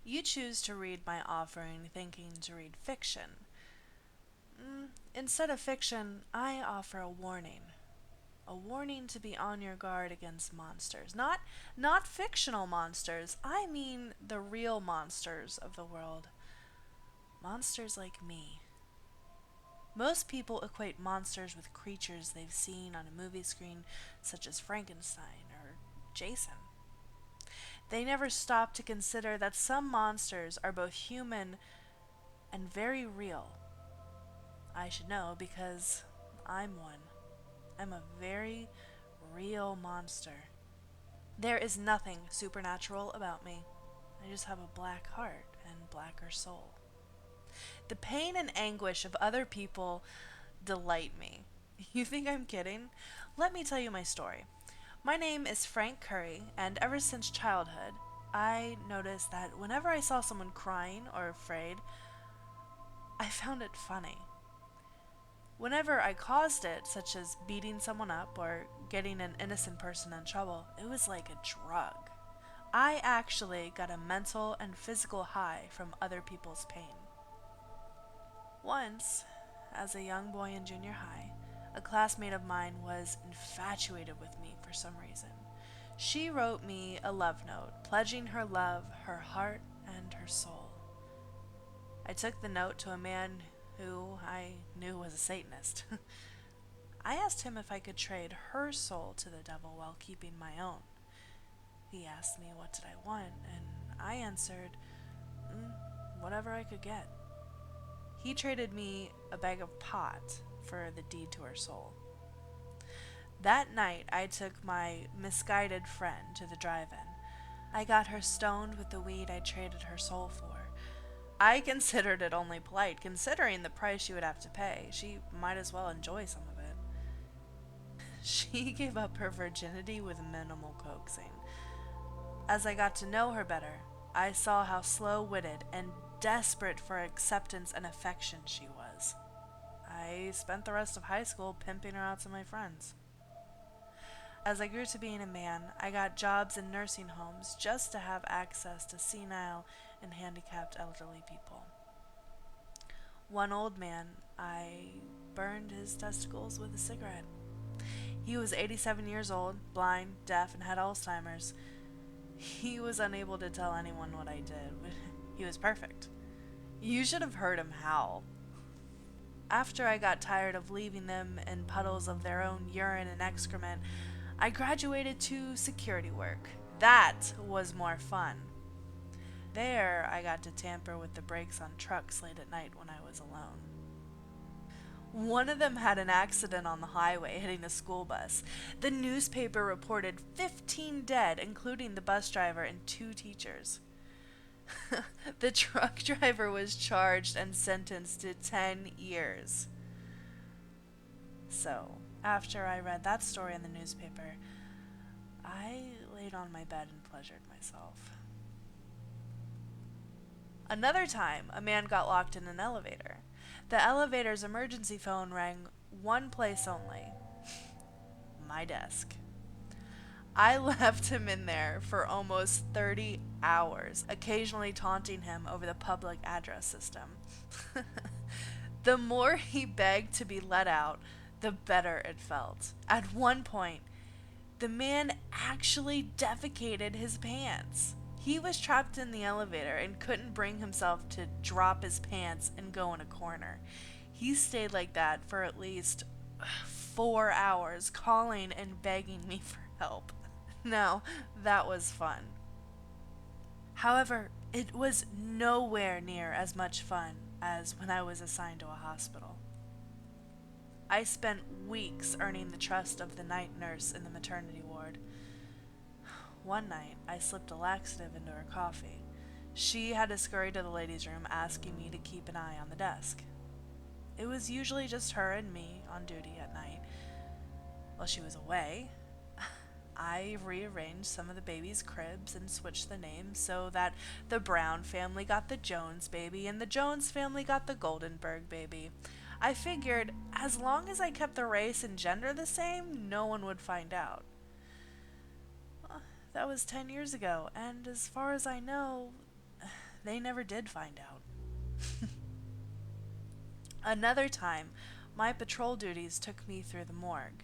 You choose to read my offering thinking to read fiction. Instead of fiction, I offer a warning. A warning to be on your guard against monsters. Not fictional monsters. I mean the real monsters of the world. Monsters like me. Most people equate monsters with creatures they've seen on a movie screen, such as Frankenstein or Jason. They never stop to consider that some monsters are both human and very real. I should know because I'm one. I'm a very real monster. There is nothing supernatural about me. I just have a black heart and blacker soul. The pain and anguish of other people delight me. You think I'm kidding? Let me tell you my story. My name is Frank Curry, and ever since childhood, I noticed that whenever I saw someone crying or afraid, I found it funny. Whenever I caused it, such as beating someone up or getting an innocent person in trouble, it was like a drug. I actually got a mental and physical high from other people's pain. Once, as a young boy in junior high, a classmate of mine was infatuated with me for some reason. She wrote me a love note, pledging her love, her heart, and her soul. I took the note to a man who I knew was a Satanist. I asked him if I could trade her soul to the devil while keeping my own. He asked me what did I want, and I answered, whatever I could get. He traded me a bag of pot for the deed to her soul. That night, I took my misguided friend to the drive-in. I got her stoned with the weed I traded her soul for. I considered it only polite, considering the price she would have to pay. She might as well enjoy some of it. She gave up her virginity with minimal coaxing. As I got to know her better, I saw how slow-witted and desperate for acceptance and affection she was. I spent the rest of high school pimping her out to my friends. As I grew to being a man, I got jobs in nursing homes just to have access to senile and handicapped elderly people. One old man, I burned his testicles with a cigarette. He was 87 years old, blind, deaf, and had Alzheimer's. He was unable to tell anyone what I did, but he was perfect. You should have heard him howl. After I got tired of leaving them in puddles of their own urine and excrement, I graduated to security work. That was more fun. There, I got to tamper with the brakes on trucks late at night when I was alone. One of them had an accident on the highway hitting a school bus. The newspaper reported 15 dead, including the bus driver and 2 teachers. The truck driver was charged and sentenced to 10 years. So, after I read that story in the newspaper, I laid on my bed and pleasured myself. Another time, a man got locked in an elevator. The elevator's emergency phone rang one place only: my desk. I left him in there for almost 30 hours, occasionally taunting him over the public address system. The more he begged to be let out, the better it felt. At one point, the man actually defecated his pants. He was trapped in the elevator and couldn't bring himself to drop his pants and go in a corner. He stayed like that for at least 4 hours, calling and begging me for help. Now, that was fun. However, it was nowhere near as much fun as when I was assigned to a hospital. I spent weeks earning the trust of the night nurse in the maternity ward. One night, I slipped a laxative into her coffee. She had to scurry to the ladies' room asking me to keep an eye on the desk. It was usually just her and me on duty at night. While she was away, I rearranged some of the babies' cribs and switched the names so that the Brown family got the Jones baby and the Jones family got the Goldenberg baby. I figured as long as I kept the race and gender the same, no one would find out. That was 10 years ago, and as far as I know, they never did find out. Another time, my patrol duties took me through the morgue.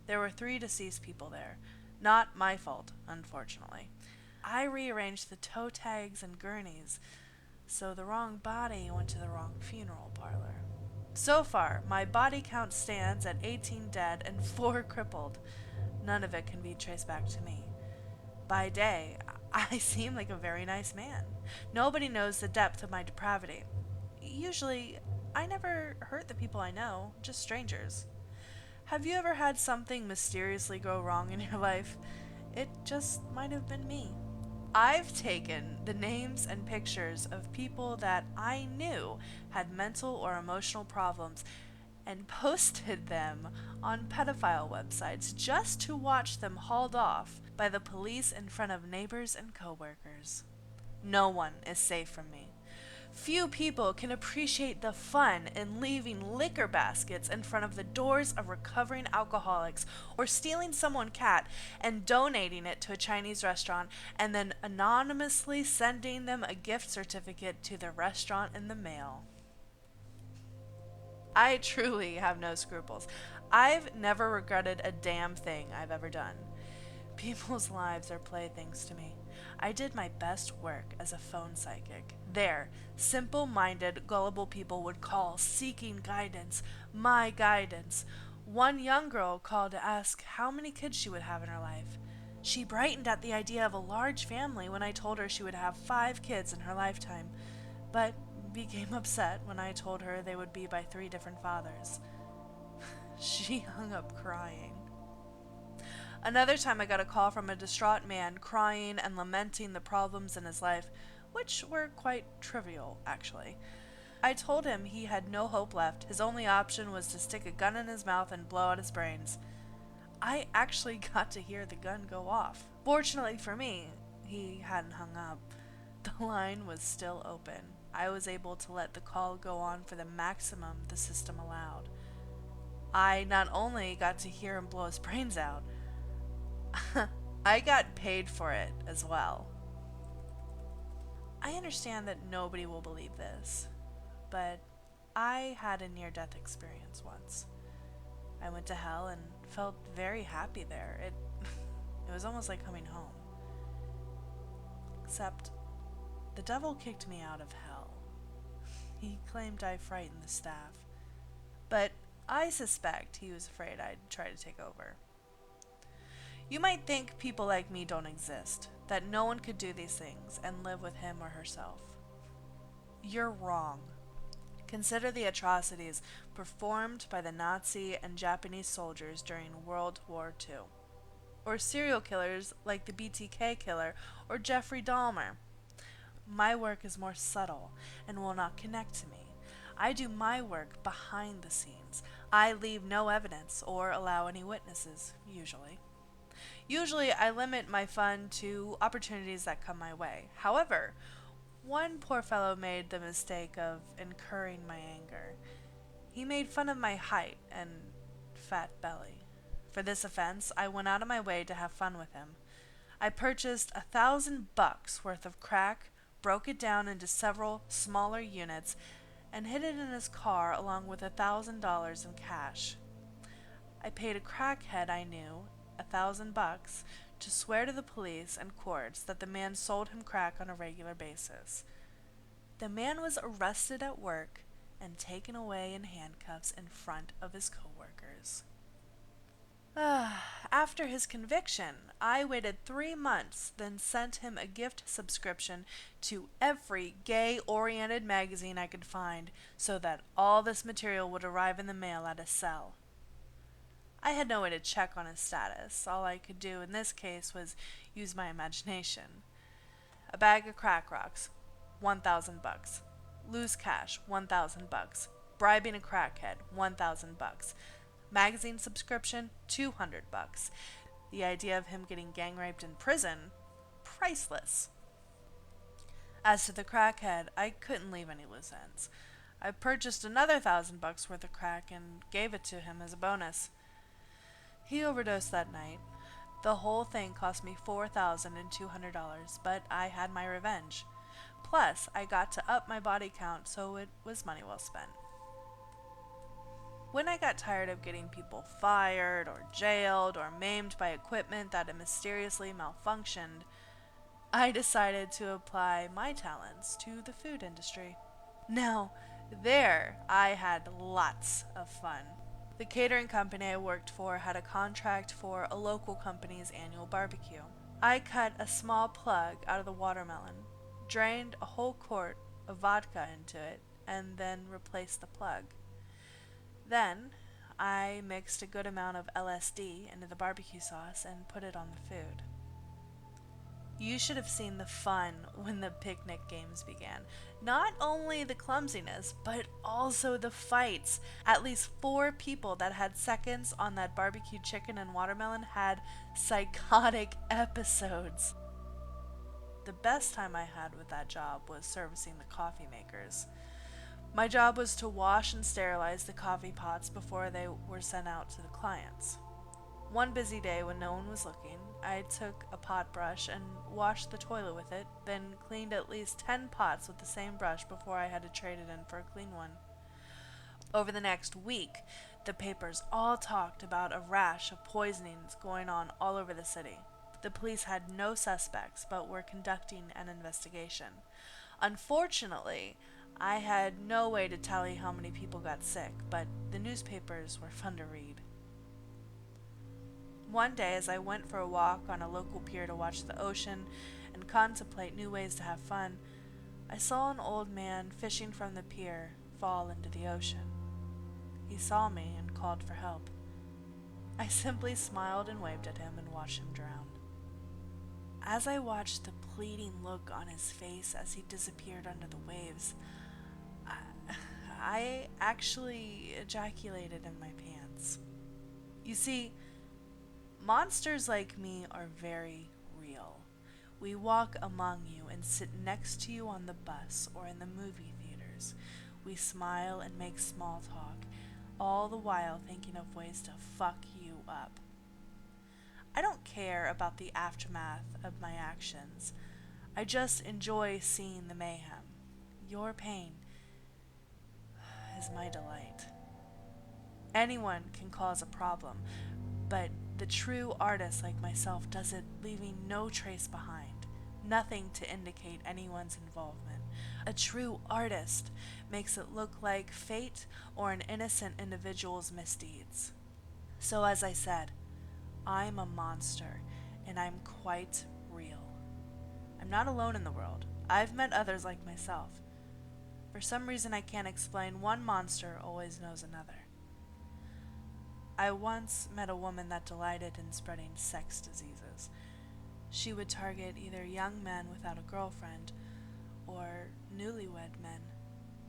There were 3 deceased people there. Not my fault, unfortunately. I rearranged the toe tags and gurneys, so the wrong body went to the wrong funeral parlor. So far, my body count stands at 18 dead and 4 crippled. None of it can be traced back to me. By day, I seem like a very nice man. Nobody knows the depth of my depravity. Usually, I never hurt the people I know, just strangers. Have you ever had something mysteriously go wrong in your life? It just might have been me. I've taken the names and pictures of people that I knew had mental or emotional problems and posted them on pedophile websites just to watch them hauled off by the police in front of neighbors and coworkers. No one is safe from me. Few people can appreciate the fun in leaving liquor baskets in front of the doors of recovering alcoholics or stealing someone's cat and donating it to a Chinese restaurant and then anonymously sending them a gift certificate to the restaurant in the mail. I truly have no scruples. I've never regretted a damn thing I've ever done. People's lives are playthings to me. I did my best work as a phone psychic. There, simple-minded, gullible people would call, seeking guidance, my guidance. One young girl called to ask how many kids she would have in her life. She brightened at the idea of a large family when I told her she would have 5 kids in her lifetime, but became upset when I told her they would be by 3 different fathers. She hung up crying. Another time I got a call from a distraught man crying and lamenting the problems in his life, which were quite trivial, actually. I told him he had no hope left. His only option was to stick a gun in his mouth and blow out his brains. I actually got to hear the gun go off. Fortunately for me, he hadn't hung up. The line was still open. I was able to let the call go on for the maximum the system allowed. I not only got to hear him blow his brains out, I got paid for it as well. I understand that nobody will believe this, but I had a near-death experience once. I went to hell and felt very happy there. It was almost like coming home. Except, the devil kicked me out of hell. He claimed I frightened the staff, but I suspect he was afraid I'd try to take over. You might think people like me don't exist, that no one could do these things and live with him or herself. You're wrong. Consider the atrocities performed by the Nazi and Japanese soldiers during World War II, or serial killers like the BTK killer or Jeffrey Dahmer. My work is more subtle and will not connect to me. I do my work behind the scenes. I leave no evidence or allow any witnesses, usually. Usually, I limit my fun to opportunities that come my way. However, one poor fellow made the mistake of incurring my anger. He made fun of my height and fat belly. For this offense, I went out of my way to have fun with him. I purchased $1,000 worth of crack, broke it down into several smaller units, and hid it in his car along with $1,000 in cash. I paid a crackhead I knew $1,000 to swear to the police and courts that the man sold him crack on a regular basis. The man was arrested at work and taken away in handcuffs in front of his coworkers. After his conviction, I waited 3 months, then sent him a gift subscription to every gay-oriented magazine I could find so that all this material would arrive in the mail at his cell. I had no way to check on his status. All I could do in this case was use my imagination. A bag of crack rocks, $1,000. Loose cash, $1,000. Bribing a crackhead, $1,000. Magazine subscription, $200. The idea of him getting gang raped in prison, priceless. As to the crackhead, I couldn't leave any loose ends. I purchased another $1,000 worth of crack and gave it to him as a bonus. He overdosed that night. The whole thing cost me $4,200, but I had my revenge. Plus, I got to up my body count, so it was money well spent. When I got tired of getting people fired or jailed or maimed by equipment that had mysteriously malfunctioned, I decided to apply my talents to the food industry. Now, there I had lots of fun. The catering company I worked for had a contract for a local company's annual barbecue. I cut a small plug out of the watermelon, drained a whole quart of vodka into it, and then replaced the plug. Then, I mixed a good amount of LSD into the barbecue sauce and put it on the food. You should have seen the fun when the picnic games began. Not only the clumsiness, but also the fights. At least 4 people that had seconds on that barbecue chicken and watermelon had psychotic episodes. The best time I had with that job was servicing the coffee makers. My job was to wash and sterilize the coffee pots before they were sent out to the clients. One busy day when no one was looking, I took a pot brush and washed the toilet with it, then cleaned at least 10 pots with the same brush before I had to trade it in for a clean one. Over the next week, the papers all talked about a rash of poisonings going on all over the city. The police had no suspects, but were conducting an investigation. Unfortunately, I had no way to tally how many people got sick, but the newspapers were fun to read. One day, as I went for a walk on a local pier to watch the ocean and contemplate new ways to have fun, I saw an old man fishing from the pier fall into the ocean. He saw me and called for help. I simply smiled and waved at him and watched him drown. As I watched the pleading look on his face as he disappeared under the waves, I actually ejaculated in my pants. You see, monsters like me are very real. We walk among you and sit next to you on the bus or in the movie theaters. We smile and make small talk, all the while thinking of ways to fuck you up. I don't care about the aftermath of my actions. I just enjoy seeing the mayhem. Your pain is my delight. Anyone can cause a problem, but the true artist like myself does it leaving no trace behind, nothing to indicate anyone's involvement. A true artist makes it look like fate or an innocent individual's misdeeds. So as I said, I'm a monster, and I'm quite real. I'm not alone in the world. I've met others like myself. For some reason I can't explain, one monster always knows another. I once met a woman that delighted in spreading sex diseases. She would target either young men without a girlfriend or newlywed men.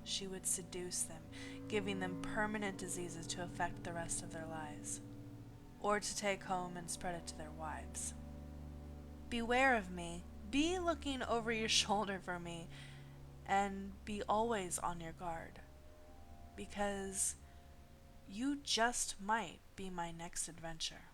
She would seduce them, giving them permanent diseases to affect the rest of their lives, or to take home and spread it to their wives. Beware of me. Be looking over your shoulder for me, and be always on your guard, because you just might be my next adventure.